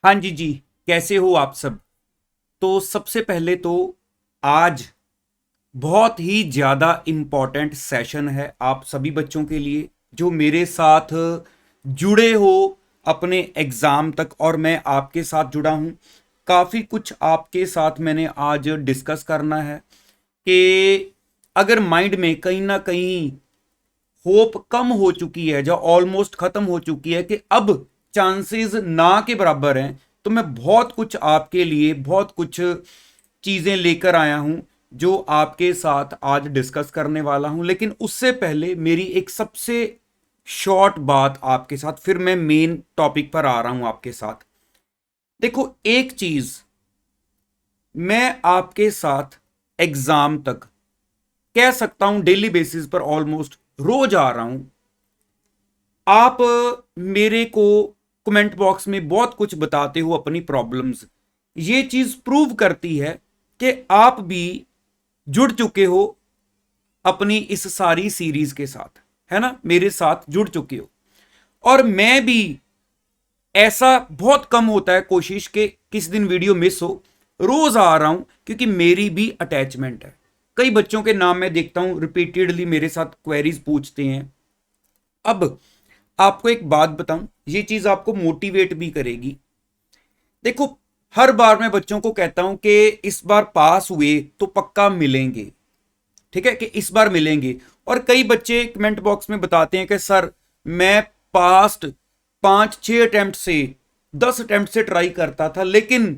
हाँ जी जी। कैसे हो आप सब। तो सबसे पहले तो आज बहुत ही ज़्यादा इम्पॉर्टेंट सेशन है आप सभी बच्चों के लिए जो मेरे साथ जुड़े हो अपने एग्ज़ाम तक, और मैं आपके साथ जुड़ा हूँ। काफ़ी कुछ आपके साथ मैंने आज डिस्कस करना है कि अगर माइंड में कहीं ना कहीं होप कम हो चुकी है, जो ऑलमोस्ट खत्म हो चुकी है कि अब चांसेस ना के बराबर हैं, तो मैं बहुत कुछ आपके लिए बहुत कुछ चीजें लेकर आया हूं जो आपके साथ आज डिस्कस करने वाला हूं। लेकिन उससे पहले मेरी एक सबसे शॉर्ट बात आपके साथ, फिर मैं मेन टॉपिक पर आ रहा हूं आपके साथ। देखो, एक चीज मैं आपके साथ एग्जाम तक कह सकता हूं, डेली बेसिस पर ऑलमोस्ट रोज आ रहा हूं। आप मेरे को कमेंट बॉक्स में बहुत कुछ बताते हो अपनी प्रॉब्लम्स। ये चीज प्रूव करती है कि आप भी जुड़ चुके हो अपनी इस सारी सीरीज के साथ, है ना, मेरे साथ जुड़ चुके हो। और मैं भी, ऐसा बहुत कम होता है कोशिश के किस दिन वीडियो मिस हो, रोज आ रहा हूं क्योंकि मेरी भी अटैचमेंट है। कई बच्चों के नाम मैं देखता हूं रिपीटेडली मेरे साथ क्वेरीज पूछते हैं। अब आपको एक बात बताऊं, ये चीज आपको मोटिवेट भी करेगी। देखो, हर बार मैं बच्चों को कहता हूं कि इस बार पास हुए तो पक्का मिलेंगे, ठीक है, कि इस बार मिलेंगे। और कई बच्चे कमेंट बॉक्स में बताते हैं कि सर, मैं पास्ट 5-6 अटेम्प्ट से 10 अटेम्प्ट से ट्राई करता था, लेकिन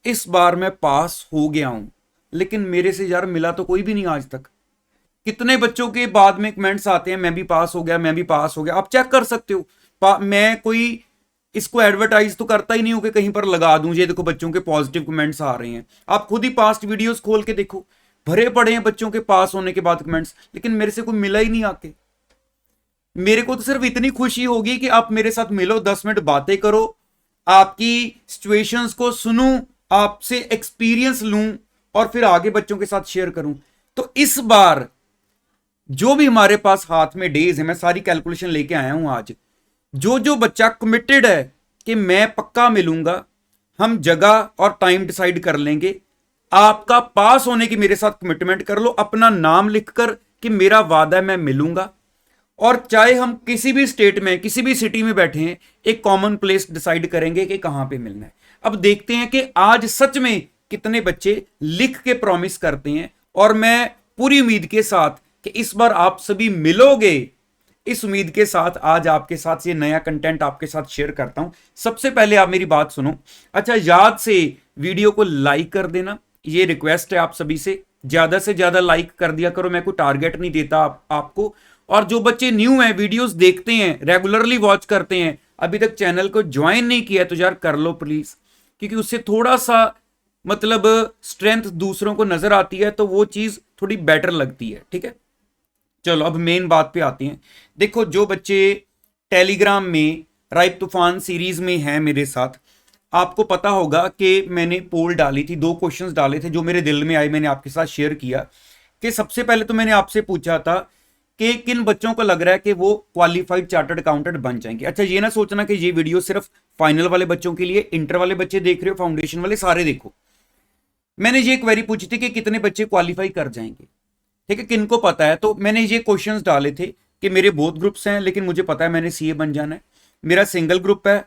इस बार मैं पास हो गया हूं। लेकिन मेरे से यार मिला तो कोई भी नहीं आज तक। कितने बच्चों के बाद में कमेंट्स आते हैं, मैं भी पास हो गया, मैं भी पास हो गया। आप चेक कर सकते हो। मैं कोई इसको एडवर्टाइज तो करता ही नहीं हूं कि कहीं पर लगा दूं, ये देखो बच्चों के पॉजिटिव कमेंट्स आ रहे हैं। आप खुद ही पास्ट वीडियोस खोल के देखो, भरे पड़े हैं बच्चों के पास होने के बाद कमेंट्स। लेकिन मेरे से कोई मिला ही नहीं आके। मेरे को तो सिर्फ इतनी खुशी होगी कि आप मेरे साथ मिलो, 10 मिनट बातें करो, आपकी सिचुएशंस को सुनूं, आपसे एक्सपीरियंस लूं, और फिर आगे बच्चों के साथ शेयर करूं। तो इस बार जो भी हमारे पास हाथ में डेज है, मैं सारी कैलकुलेशन लेके आया हूं आज। जो जो बच्चा कमिटेड है कि मैं पक्का मिलूंगा, हम जगह और टाइम डिसाइड कर लेंगे। आपका पास होने की मेरे साथ कमिटमेंट कर लो, अपना नाम लिखकर कि मेरा वादा है मैं मिलूंगा। और चाहे हम किसी भी स्टेट में, किसी भी सिटी में बैठे हैं, एक कॉमन प्लेस डिसाइड करेंगे कि कहां पे मिलना है। अब देखते हैं कि आज सच में कितने बच्चे लिख के प्रॉमिस करते हैं। और मैं पूरी उम्मीद के साथ कि इस बार आप सभी मिलोगे, इस उम्मीद के साथ आज आपके साथ ये नया कंटेंट आपके साथ शेयर करता हूं। सबसे पहले आप मेरी बात सुनो। अच्छा, याद से वीडियो को लाइक कर देना, ये रिक्वेस्ट है आप सभी से। ज्यादा से ज्यादा लाइक कर दिया करो, मैं कोई टारगेट नहीं देता आपको। और जो बच्चे न्यू हैं, वीडियोस देखते हैं, रेगुलरली वॉच करते हैं, अभी तक चैनल को ज्वाइन नहीं किया, तो यार कर लो प्लीज। क्योंकि उससे थोड़ा सा मतलब स्ट्रेंथ दूसरों को नजर आती है, तो वो चीज थोड़ी बेटर लगती है, ठीक है। चलो अब मेन बात पे आते हैं। देखो, जो बच्चे टेलीग्राम में राइप तूफान सीरीज में हैं मेरे साथ, आपको पता होगा कि मैंने पोल डाली थी, 2 क्वेश्चंस डाले थे जो मेरे दिल में आए, मैंने आपके साथ शेयर किया। कि सबसे पहले तो मैंने आपसे पूछा था कि किन बच्चों को लग रहा है कि वो क्वालिफाइड चार्टर्ड अकाउंटेंट बन जाएंगे। अच्छा, ये ना सोचना कि ये वीडियो सिर्फ फाइनल वाले बच्चों के लिए, इंटर वाले बच्चे देख रहे हो, फाउंडेशन वाले सारे देखो। मैंने ये क्वेरी पूछी थी कि कितने बच्चे क्वालिफाई कर जाएंगे, ठीक है, किनको पता है। तो मैंने ये क्वेश्चंस डाले थे कि मेरे बहुत ग्रुप्स हैं, लेकिन मुझे पता है मैंने सीए बन जाना है। मेरा सिंगल ग्रुप है,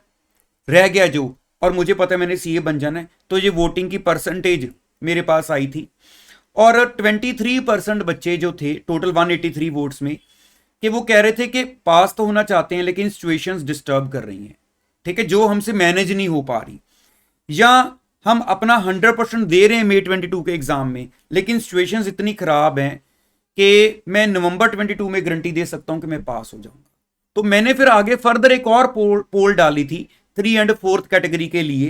रह गया जो, और मुझे पता है मैंने सीए बन जाना है। तो ये वोटिंग की परसेंटेज मेरे पास आई थी। और 23% बच्चे जो थे टोटल 183 वोट्स में, कि वो कह रहे थे कि पास तो होना चाहते हैं लेकिन सिचुएशंस डिस्टर्ब कर रही हैं, ठीक है, जो हमसे मैनेज नहीं हो पा रही। या हम अपना 100% दे रहे हैं मई 22 के एग्जाम में, लेकिन सिचुएशंस इतनी खराब हैं कि मैं नवंबर 22 में गारंटी दे सकता हूं कि मैं पास हो जाऊंगा। तो मैंने फिर आगे फर्दर एक और पोल डाली थी 3 एंड 4th कैटेगरी के लिए,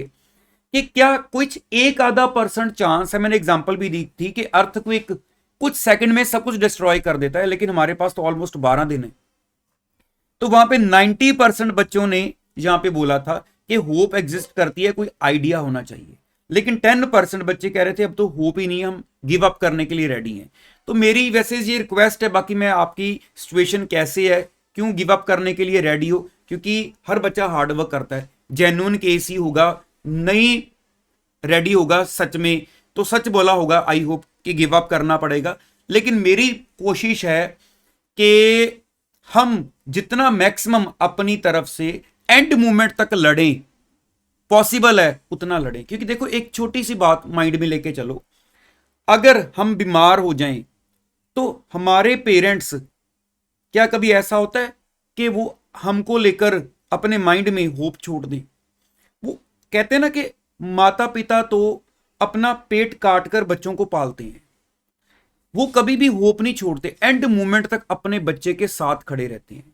कि क्या कुछ एक आधा परसेंट चांस है। मैंने एग्जांपल भी दी थी कि अर्थक्वेक कुछ सेकंड में सब कुछ डिस्ट्रॉय कर देता है, लेकिन हमारे पास तो ऑलमोस्ट 12 दिन है। तो वहां पे 90% बच्चों ने यहां पे बोला था कि होप एग्जिस्ट करती है, कोई आइडिया होना चाहिए। लेकिन 10% बच्चे कह रहे थे अब तो होप ही नहीं है, हम गिव अप करने के लिए रेडी हैं। तो मेरी वैसे ये रिक्वेस्ट है, बाकी मैं आपकी सिचुएशन कैसे है, क्यों गिव अप करने के लिए रेडी हो, क्योंकि हर बच्चा हार्डवर्क करता है, जेन्युइन केस ही होगा नहीं रेडी होगा सच में तो सच बोला होगा, आई होप कि गिव अप करना पड़ेगा। लेकिन मेरी कोशिश है कि हम जितना मैक्सिमम अपनी तरफ से एंड मोमेंट तक लड़ें, पॉसिबल है उतना लड़ें। क्योंकि देखो एक छोटी सी बात माइंड में लेके चलो, अगर हम बीमार हो जाएं तो हमारे पेरेंट्स, क्या कभी ऐसा होता है कि वो हमको लेकर अपने माइंड में होप छोड़ दें? वो कहते हैं ना कि माता पिता तो अपना पेट काट कर बच्चों को पालते हैं, वो कभी भी होप नहीं छोड़ते, एंड मोमेंट तक अपने बच्चे के साथ खड़े रहते हैं।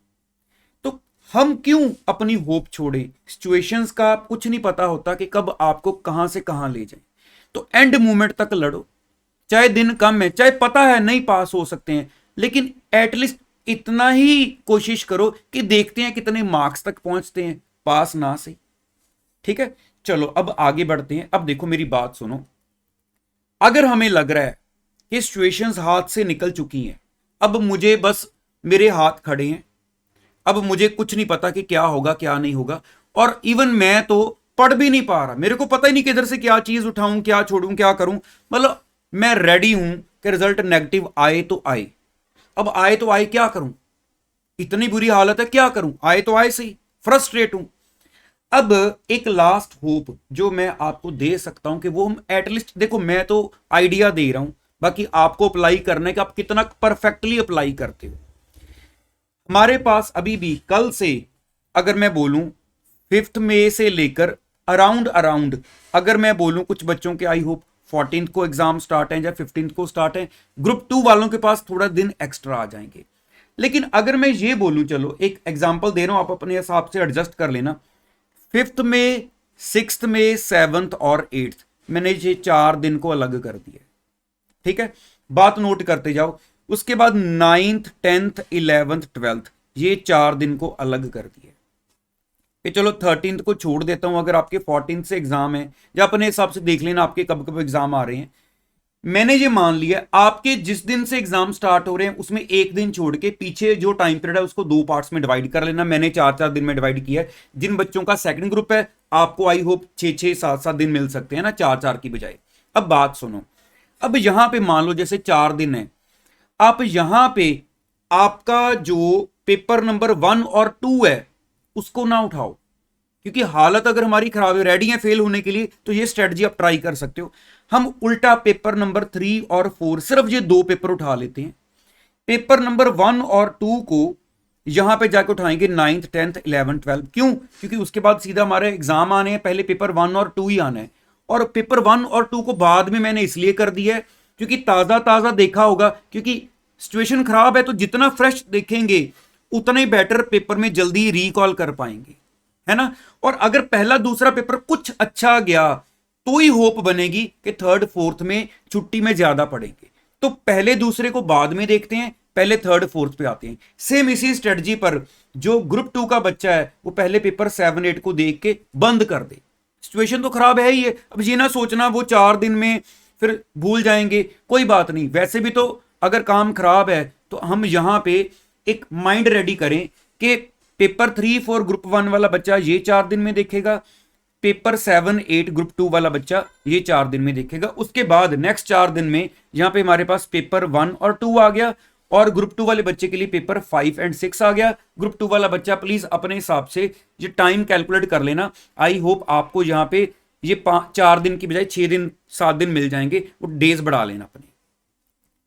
तो हम क्यों अपनी होप छोड़े? सिचुएशंस का कुछ नहीं पता होता कि कब आपको कहां से कहां ले जाए। तो एंड मोमेंट तक लड़ो, चाहे दिन कम है, चाहे पता है नहीं पास हो सकते हैं, लेकिन एटलीस्ट इतना ही कोशिश करो कि देखते हैं कितने मार्क्स तक पहुंचते हैं, पास ना सही। ठीक है, चलो अब आगे बढ़ते हैं। अब देखो मेरी बात सुनो, अगर हमें लग रहा है कि सिचुएशंस हाथ से निकल चुकी हैं, अब मुझे बस मेरे हाथ खड़े हैं, अब मुझे कुछ नहीं पता कि क्या होगा क्या नहीं होगा, और इवन मैं तो पढ़ भी नहीं पा रहा, मेरे को पता ही नहीं किधर से क्या चीज उठाऊं, क्या छोड़ूं, क्या करूं, मतलब मैं रेडी हूं कि रिजल्ट नेगेटिव आए तो आए। अब आए तो आए, क्या करूं, इतनी बुरी हालत है, क्या करूं, आए तो आए सही, फ्रस्ट्रेट हूं। अब एक लास्ट होप जो मैं आपको दे सकता हूं कि वो हम एटलीस्ट, देखो मैं तो आइडिया दे रहा हूं, बाकी आपको अप्लाई करना है कि आप कितना परफेक्टली अप्लाई करते हो। हमारे पास अभी भी कल से, अगर मैं बोलूं 5 मई से लेकर अराउंड अगर मैं बोलूं, कुछ बच्चों के आई होप 14 को एग्जाम स्टार्ट है या 15 को स्टार्ट है, ग्रुप 2 वालों के पास थोड़ा दिन एक्स्ट्रा आ जाएंगे। लेकिन अगर मैं ये बोलूं, चलो एक एग्जांपल दे रहा हूं, आप अपने हिसाब से एडजस्ट कर लेना, 5th में, 6th में, 7th और 8th, मैंने ये 4 दिन को अलग कर दिया। ठीक है, बात नोट करते जाओ। उसके बाद 9th, 10th, 11th, 12th, ये 4 दिन को अलग कर दिए। चलो 13th को छोड़ देता हूं, अगर आपके 14th से एग्जाम है, या अपने हिसाब से देख लेना आपके कब कब एग्जाम आ रहे हैं। मैंने ये मान लिया आपके जिस दिन से एग्जाम स्टार्ट हो रहे हैं उसमें एक दिन छोड़ के पीछे जो टाइम पीरियड है उसको 2 पार्ट्स में डिवाइड कर लेना। मैंने 4-4 दिन में डिवाइड किया है। जिन बच्चों का सेकंड ग्रुप है, आपको आई होप 6-6, 7-7 दिन मिल सकते हैं ना, 4-4 की बजाय। अब बात सुनो, अब यहां पे मान लो जैसे 4 दिन है, आप यहां पे आपका जो पेपर नंबर 1 और 2 है उसको ना उठाओ, क्योंकि हालत अगर हमारी खराब है, रेडी है फेल होने के लिए, तो ये स्ट्रेटजी आप ट्राई कर सकते हो। हम उल्टा पेपर नंबर 3 और 4, सिर्फ ये 2 पेपर उठा लेते हैं। पेपर नंबर 1 और 2 को यहां पे जाकर उठाएंगे 9th, 10th, 11th, 12th। क्यों? क्योंकि उसके बाद सीधा हमारे एग्जाम आने हैं, पहले पेपर 1 और 2 ही आना है। और पेपर 1 और 2 को बाद में मैंने इसलिए कर दिया है क्योंकि ताजा ताजा देखा होगा, क्योंकि सिचुएशन खराब है तो जितना फ्रेश देखेंगे उतना ही बेटर पेपर में जल्दी रिकॉल कर पाएंगे, है ना। और अगर पहला दूसरा पेपर कुछ अच्छा गया तो ही होप बनेगी कि 3rd, 4th में छुट्टी में ज्यादा पढ़ेंगे। तो पहले दूसरे को बाद में देखते हैं, पहले 3rd, 4th पे आते हैं। सेम इसी स्ट्रेटजी पर जो ग्रुप 2 का बच्चा है वो पहले पेपर 7, 8 को देख के बंद कर दे। सिचुएशन तो खराब है ही है, अब ये ना सोचना वो 4 दिन में फिर भूल जाएंगे, कोई बात नहीं। वैसे भी तो अगर काम खराब है तो हम यहां पे एक माइंड रेडी करें कि पेपर 3, 4 ग्रुप 1 वाला बच्चा ये 4 दिन में देखेगा, पेपर 7, 8 ग्रुप 2 वाला बच्चा ये 4 दिन में देखेगा। उसके बाद नेक्स्ट 4 दिन में यहां पे हमारे पास पेपर 1 और 2 आ गया, और ग्रुप 2 वाले बच्चे के लिए पेपर 5 एंड 6 आ गया। ग्रुप 2 वाला बच्चा प्लीज अपने हिसाब से ये टाइम कैलकुलेट कर लेना। आई होप आपको यहां पे ये 4 दिन की बजाय 6 दिन, 7 दिन मिल जाएंगे, वो डेज बढ़ा लेना अपने।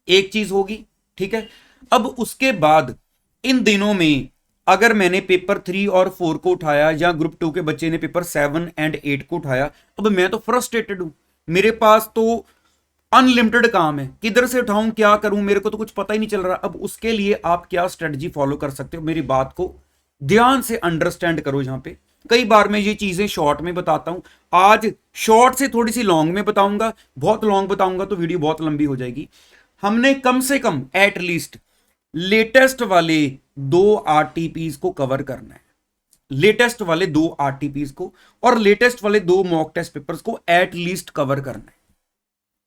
एक चीज होगी, ठीक है। अब उसके बाद इन दिनों में अगर मैंने पेपर 3 और 4 को उठाया, या ग्रुप 2 के बच्चे ने पेपर 7 एंड 8 को उठाया, अब मैं तो फ्रस्ट्रेटेड हूं, मेरे पास तो अनलिमिटेड काम है, किधर से उठाऊं, क्या करूं, मेरे को तो कुछ पता ही नहीं चल रहा। अब उसके लिए आप क्या स्ट्रेटजी फॉलो कर सकते हो, मेरी बात को ध्यान से अंडरस्टैंड करो। यहां पे कई बार मैं ये चीजें शॉर्ट में बताता हूं, आज शॉर्ट से थोड़ी सी लॉन्ग में बताऊंगा। बहुत लॉन्ग बताऊंगा तो वीडियो बहुत लंबी हो जाएगी। हमने कम से कम एटलीस्ट लेटेस्ट वाले 2 आरटीपीज को कवर करना है, लेटेस्ट वाले 2 आरटीपीज को, और लेटेस्ट वाले 2 मॉक टेस्ट पेपर्स को एटलीस्ट कवर करना है।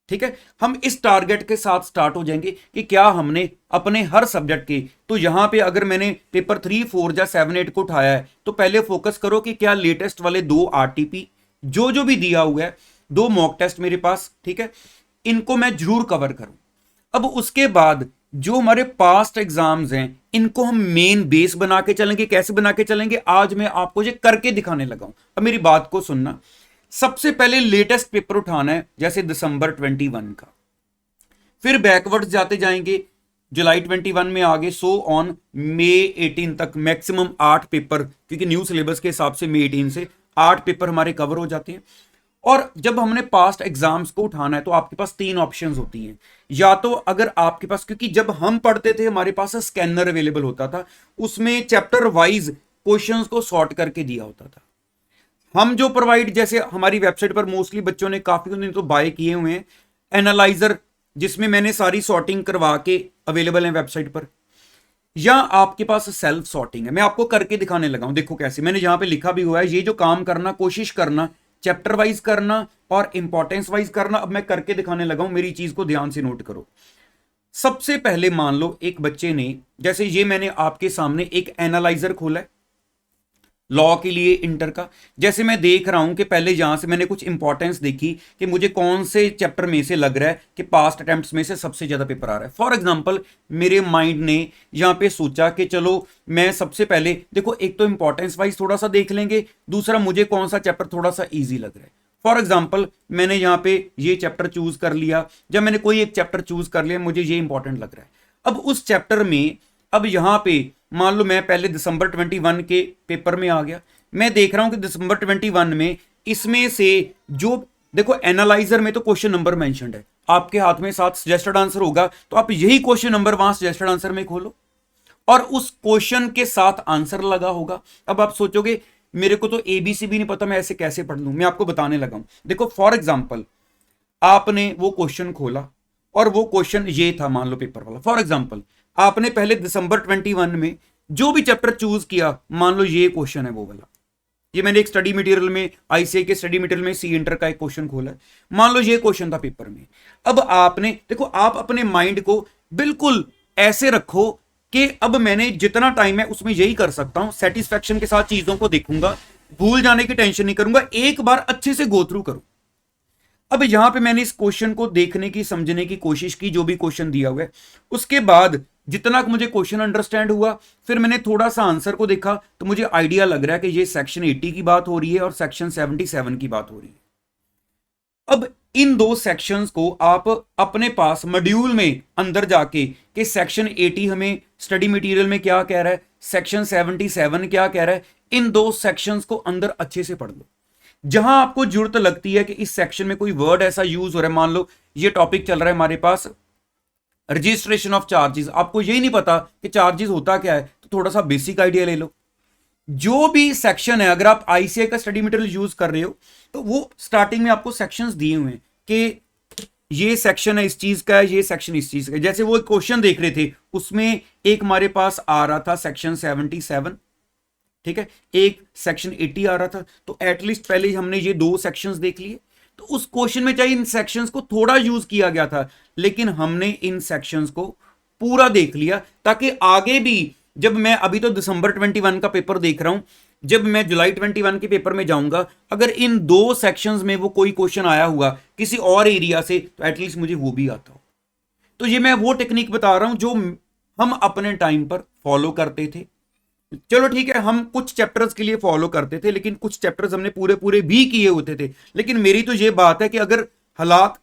ठीक है, हम इस टारगेट के साथ स्टार्ट हो जाएंगे कि क्या हमने अपने हर सब्जेक्ट के, तो यहां पे अगर मैंने पेपर 3, 4 या 7, 8 को उठाया है तो पहले फोकस करो कि क्या लेटेस्ट वाले 2 आरटीपी जो जो भी दिया हुआ है, 2 मॉक टेस्ट मेरे पास, ठीक है, इनको मैं जरूर कवर करूं। अब उसके बाद जो हमारे पास्ट एग्जाम्स हैं, इनको हम मेन बेस बना के चलेंगे। कैसे बना के चलेंगे, आज मैं आपको ये करके दिखाने लगा हूं। अब मेरी बात को सुनना। सबसे पहले लेटेस्ट पेपर उठाना है, जैसे दिसंबर 21 का, फिर बैकवर्ड्स जाते जाएंगे, जुलाई 21 में आगे, सो ऑन मई 18 तक मैक्सिमम 8 पेपर, क्योंकि न्यू सिलेबस के हिसाब से मई 18 से 8 पेपर हमारे कवर हो जाते हैं। और जब हमने पास्ट एग्जाम्स को उठाना है तो आपके पास 3 ऑप्शंस होती हैं। या तो अगर आपके पास, क्योंकि जब हम पढ़ते थे हमारे पास स्कैनर अवेलेबल होता था, उसमें चैप्टर वाइज क्वेश्चंस को सॉर्ट करके दिया होता था। हम जो प्रोवाइड, जैसे हमारी वेबसाइट पर मोस्टली बच्चों ने काफी दिन तो बाय किए हुए हैं एनालाइजर, जिसमें मैंने सारी सॉर्टिंग करवा के अवेलेबल है वेबसाइट पर, या आपके पास सेल्फ सॉर्टिंग है। मैं आपको करके दिखाने लगा हूं, देखो कैसे। मैंने यहां पे लिखा भी हुआ है, ये जो काम करना, कोशिश करना चैप्टर वाइज करना और इंपॉर्टेंस वाइज करना। अब मैं करके दिखाने लगा हूं, मेरी चीज को ध्यान से नोट करो। सबसे पहले मान लो एक बच्चे ने, जैसे ये मैंने आपके सामने एक एनालाइजर खोला है लॉ के लिए इंटर का। जैसे मैं देख रहा हूं कि पहले यहां से मैंने कुछ इंपॉर्टेंस देखी कि मुझे कौन से चैप्टर में से लग रहा है कि पास्ट अटेम्प्ट्स में से सबसे ज्यादा पेपर आ रहा है। फॉर एग्जांपल मेरे माइंड ने यहां पे सोचा कि चलो मैं सबसे पहले, देखो, एक तो इंपॉर्टेंस वाइज थोड़ा सा देख लेंगे, दूसरा मुझे कौन सा चैप्टर थोड़ा सा ईजी लग रहा है। फॉर एग्जाम्पल मैंने यहाँ पे ये चैप्टर चूज कर लिया। जब मैंने कोई एक चैप्टर चूज कर लिया, मुझे ये इंपॉर्टेंट लग रहा है। अब उस चैप्टर में, अब यहां पे मान लो मैं पहले दिसंबर 21 के पेपर में आ गया, मैं देख रहा हूं कि दिसंबर 21 में इसमें से जो, देखो एनालाइजर में तो क्वेश्चन नंबर मेंशन्ड है, आपके हाथ में साथ सजेस्टेड आंसर होगा, तो आप यही क्वेश्चन नंबर वहां सजेस्टेड आंसर में खोलो और उस क्वेश्चन के साथ आंसर लगा होगा। अब आप सोचोगे मेरे को तो एबीसी भी नहीं पता, मैं ऐसे कैसे पढ़ लूं। मैं आपको बताने लगा हूं। देखो फॉर एग्जाम्पल आपने वो क्वेश्चन खोला और वो क्वेश्चन ये था, मान लो पेपर वाला। फॉर एग्जाम्पल आपने पहले दिसंबर 21 में जो भी चैप्टर चूज किया, मान लो ये क्वेश्चन है वो वाला, ये मैंने एक स्टडी मटेरियल में, आईसीआई के स्टडी मटेरियल में सी इंटर का एक क्वेश्चन खोला है, मान लो ये क्वेश्चन था पेपर में। अब आपने, देखो, आप अपने माइंड को बिल्कुल ऐसे रखो कि अब मैंने जितना टाइम है उसमें यही कर सकता हूं, सेटिस्फेक्शन के साथ चीजों को देखूंगा, भूल जाने की टेंशन नहीं करूंगा, एक बार अच्छे से गो थ्रू करूं। अब यहां पे मैंने इस क्वेश्चन को देखने की, समझने की कोशिश की, जो भी क्वेश्चन दिया हुआ है। उसके बाद जितना मुझे क्वेश्चन अंडरस्टैंड हुआ, फिर मैंने थोड़ा सा आंसर को देखा, तो मुझे आइडिया लग रहा है कि ये सेक्शन 80 की बात हो रही है और सेक्शन 77 की बात हो रही है। अब इन 2 सेक्शंस को आप अपने पास मॉड्यूल में अंदर जाके कि सेक्शन 80 हमें स्टडी मटेरियल में क्या कह रहा है, सेक्शन 77 क्या कह रहा है, इन 2 सेक्शंस को अंदर अच्छे से पढ़ लो। जहां आपको जरूरत लगती है कि इस सेक्शन में कोई वर्ड ऐसा यूज हो रहा है, मान लो ये टॉपिक चल रहा है हमारे पास रजिस्ट्रेशन ऑफ चार्जेस, आपको यही नहीं पता कि चार्जेस होता क्या है, तो थोड़ा सा बेसिक आइडिया ले लो। जो भी सेक्शन है, अगर आप आईसीआई का स्टडी मटेरियल यूज कर रहे हो, तो वो स्टार्टिंग में आपको सेक्शंस दिए हुए हैं कि ये सेक्शन है इस चीज का है, ये सेक्शन इस चीज का है। जैसे वो क्वेश्चन देख रहे थे, उसमें एक हमारे पास आ रहा था सेक्शन 77, ठीक है, एक सेक्शन 80 आ रहा था, तो एटलीस्ट पहले हमने ये 2 सेक्शंस देख लिए। तो उस क्वेश्चन में चाहे इन सेक्शंस को थोड़ा यूज किया गया था, लेकिन हमने इन सेक्शंस को पूरा देख लिया, ताकि आगे भी, जब मैं अभी तो दिसंबर 21 का पेपर देख रहा हूं, जब मैं जुलाई 21 के पेपर में जाऊंगा, अगर इन 2 सेक्शंस में वो कोई क्वेश्चन आया हुआ किसी और एरिया से, तो एटलीस्ट मुझे वो भी आता हो। तो ये मैं वो टेक्निक बता रहा हूं जो हम अपने टाइम पर फॉलो करते थे। चलो ठीक है, हम कुछ चैप्टर्स के लिए फॉलो करते थे, लेकिन कुछ चैप्टर्स हमने पूरे पूरे भी किए होते थे। लेकिन मेरी तो ये बात है कि अगर हालात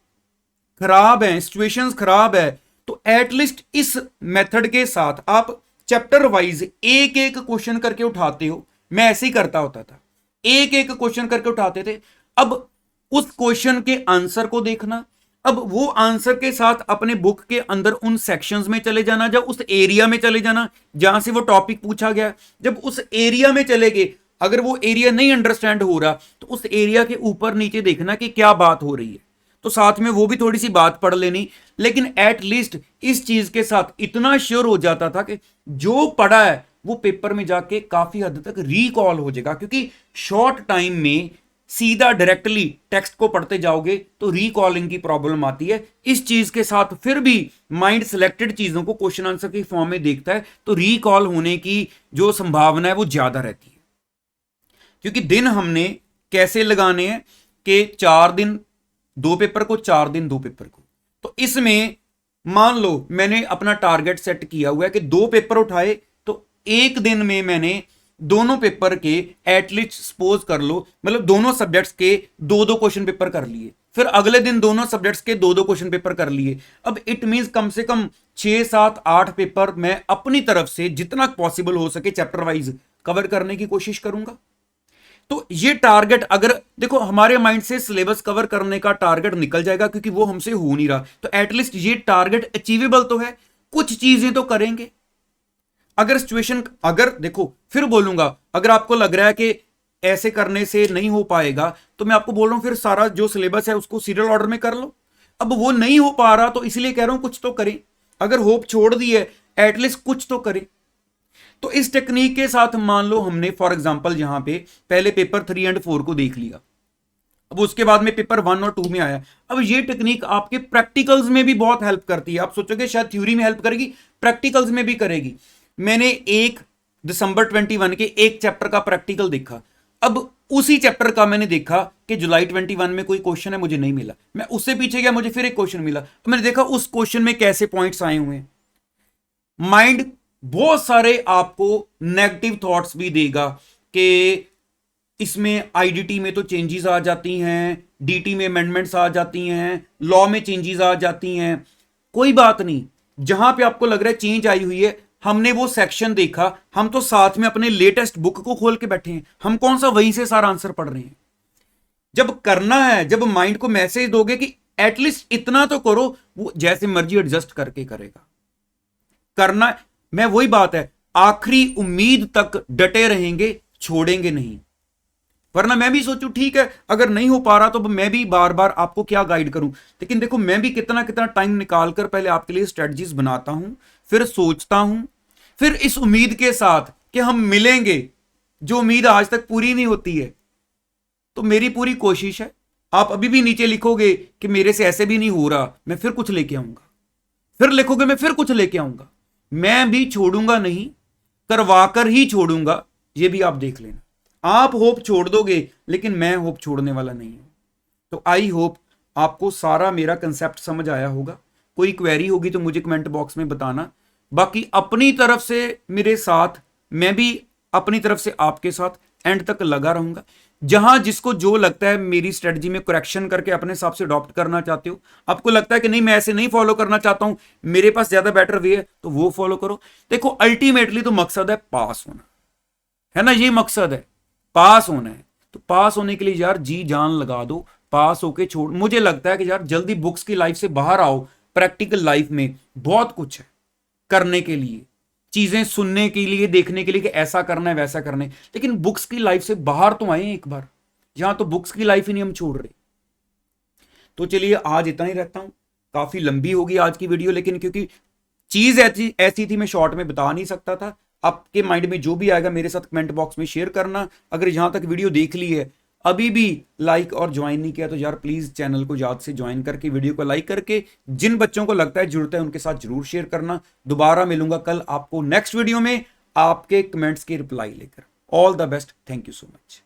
खराब हैं, सिचुएशंस खराब है, तो एटलीस्ट इस मेथड के साथ आप चैप्टर वाइज एक एक क्वेश्चन करके उठाते हो। मैं ऐसे ही करता होता था, एक एक क्वेश्चन करके उठाते थे। अब उस क्वेश्चन के आंसर को देखना, अब वो आंसर के साथ अपने बुक के अंदर उन सेक्शंस में चले जाना, जब उस एरिया में चले जाना जहां से वो टॉपिक पूछा गया। जब उस एरिया में चले गए, अगर वो एरिया नहीं अंडरस्टैंड हो रहा, तो उस एरिया के ऊपर नीचे देखना कि क्या बात हो रही है, तो साथ में वो भी थोड़ी सी बात पढ़ लेनी। लेकिन एटलीस्ट इस चीज के साथ इतना श्योर हो जाता था कि जो पढ़ा है वो पेपर में जाके काफी हद तक रिकॉल हो जाएगा, क्योंकि शॉर्ट टाइम में सीधा डायरेक्टली टेक्स्ट को पढ़ते जाओगे तो रिकॉलिंग की प्रॉब्लम आती है। इस चीज के साथ फिर भी माइंड सिलेक्टेड चीजों को क्वेश्चन आंसर की फॉर्म में देखता है, तो रिकॉल होने की जो संभावना है वो ज्यादा रहती है। क्योंकि दिन हमने कैसे लगाने हैं कि 4 दिन 2 पेपर को, 4 दिन 2 पेपर को। तो इसमें मान लो मैंने अपना टारगेट सेट किया हुआ है कि 2 पेपर उठाए, तो एक दिन में मैंने दोनों पेपर के एटलीस्ट सपोज कर लो, मतलब दोनों सब्जेक्ट्स के 2-2 क्वेश्चन पेपर कर लिए, फिर अगले दिन दोनों सब्जेक्ट्स के 2-2 क्वेश्चन पेपर कर लिए। अब इट मींस कम से कम 6-7-8 पेपर मैं अपनी तरफ से जितना पॉसिबल हो सके चैप्टर वाइज कवर करने की कोशिश करूंगा। तो ये टारगेट, अगर देखो हमारे माइंड से सिलेबस कवर करने का टारगेट निकल जाएगा क्योंकि वो हमसे हो नहीं रहा, तो एटलीस्ट ये टारगेट अचीवेबल तो है, कुछ चीजें तो करेंगे। अगर सिचुएशन, अगर देखो फिर बोलूंगा, अगर आपको लग रहा है कि ऐसे करने से नहीं हो पाएगा, तो मैं आपको बोल रहा हूं फिर सारा जो सिलेबस है उसको सीरियल ऑर्डर में कर लो। अब वो नहीं हो पा रहा तो इसलिए कह रहा हूं कुछ तो करें, अगर होप छोड़ दी है एटलीस्ट कुछ तो करें। तो इस टेक्निक के साथ मान लो हमने फॉर एग्जांपल यहां पे पहले पेपर 3 और 4 को देख लिया, अब उसके बाद में पेपर 1 और 2 में आया। अब ये टेक्निक आपके प्रैक्टिकल्स में भी बहुत हेल्प करती है। आप सोचोगे शायद थ्योरी में हेल्प करेगी, प्रैक्टिकल्स में भी करेगी। मैंने 1 दिसंबर 21 के एक चैप्टर का प्रैक्टिकल देखा, अब उसी चैप्टर का मैंने देखा कि जुलाई 21 में कोई क्वेश्चन है, मुझे नहीं मिला, मैं उससे पीछे गया, मुझे फिर एक क्वेश्चन मिला, मैंने देखा उस क्वेश्चन में कैसे पॉइंट्स आए हुए हैं। माइंड बहुत सारे आपको नेगेटिव थॉट्स भी देगा कि इसमें आईडीटी में तो चेंजेस आ जाती हैं, डीटी में अमेंडमेंट्स आ जाती हैं, लॉ में चेंजेस आ जाती हैं। कोई बात नहीं, जहां पे आपको लग रहा है चेंज आई हुई है, हमने वो सेक्शन देखा, हम तो साथ में अपने लेटेस्ट बुक को खोल के बैठे हैं, हम कौन सा वहीं से सारा आंसर पढ़ रहे हैं। जब करना है, जब माइंड को मैसेज दोगे कि एटलीस्ट इतना तो करो, वो जैसे मर्जी एडजस्ट करके करेगा। करना, मैं वही बात है, आखिरी उम्मीद तक डटे रहेंगे, छोड़ेंगे नहीं। वरना मैं भी सोचूं ठीक है अगर नहीं हो पा रहा तो मैं भी बार बार आपको क्या गाइड करूं, लेकिन देखो मैं भी कितना कितना टाइम निकाल कर पहले आपके लिए स्ट्रेटजीज बनाता हूं, फिर सोचता हूं, फिर इस उम्मीद के साथ कि हम मिलेंगे, जो उम्मीद आज तक पूरी नहीं होती है। तो मेरी पूरी कोशिश है, आप अभी भी नीचे लिखोगे कि मेरे से ऐसे भी नहीं हो रहा, मैं फिर कुछ लेके आऊंगा, फिर लिखोगे मैं फिर कुछ लेके आऊंगा, मैं भी छोड़ूंगा नहीं, करवाकर ही छोड़ूंगा, ये भी आप देख लेना। आप होप छोड़ दोगे लेकिन मैं होप छोड़ने वाला नहीं हूं। तो आई होप आपको सारा मेरा कंसेप्ट समझ आया होगा। कोई क्वेरी होगी तो मुझे कमेंट बॉक्स में बताना। बाकी अपनी तरफ से मेरे साथ, मैं भी अपनी तरफ से आपके साथ एंड तक लगा रहूंगा। जहां जिसको जो लगता है मेरी स्ट्रेटजी में करेक्शन करके अपने हिसाब से अडॉप्ट करना चाहते हो, आपको लगता है कि नहीं मैं ऐसे नहीं फॉलो करना चाहता हूं, मेरे पास ज्यादा बेटर वे है, तो वो फॉलो करो। देखो अल्टीमेटली तो मकसद है पास होना, है ना, ये मकसद है, पास होना है। तो पास होने के लिए यार जी जान लगा दो, पास होके छोड़। मुझे लगता है कि यार जल्दी बुक्स की लाइफ से बाहर आओ, प्रैक्टिकल लाइफ में बहुत कुछ है करने के लिए, चीजें सुनने के लिए, देखने के लिए कि ऐसा करना है वैसा करना है, लेकिन बुक्स की लाइफ से बाहर तो आए एक बार। यहां तो बुक्स की लाइफ ही नहीं हम छोड़ रहे। तो चलिए आज इतना ही रखता हूं, काफी लंबी होगी आज की वीडियो, लेकिन क्योंकि चीज ऐसी थी मैं शॉर्ट में बता नहीं सकता था। आपके माइंड में जो भी आएगा मेरे साथ कमेंट बॉक्स में शेयर करना। अगर यहां तक वीडियो देख ली है, अभी भी लाइक और ज्वाइन नहीं किया, तो यार प्लीज चैनल को याद से ज्वाइन करके, वीडियो को लाइक करके, जिन बच्चों को लगता है जरूरत है उनके साथ जरूर शेयर करना। दोबारा मिलूंगा कल आपको नेक्स्ट वीडियो में आपके कमेंट्स की रिप्लाई लेकर। All the best, thank you so much.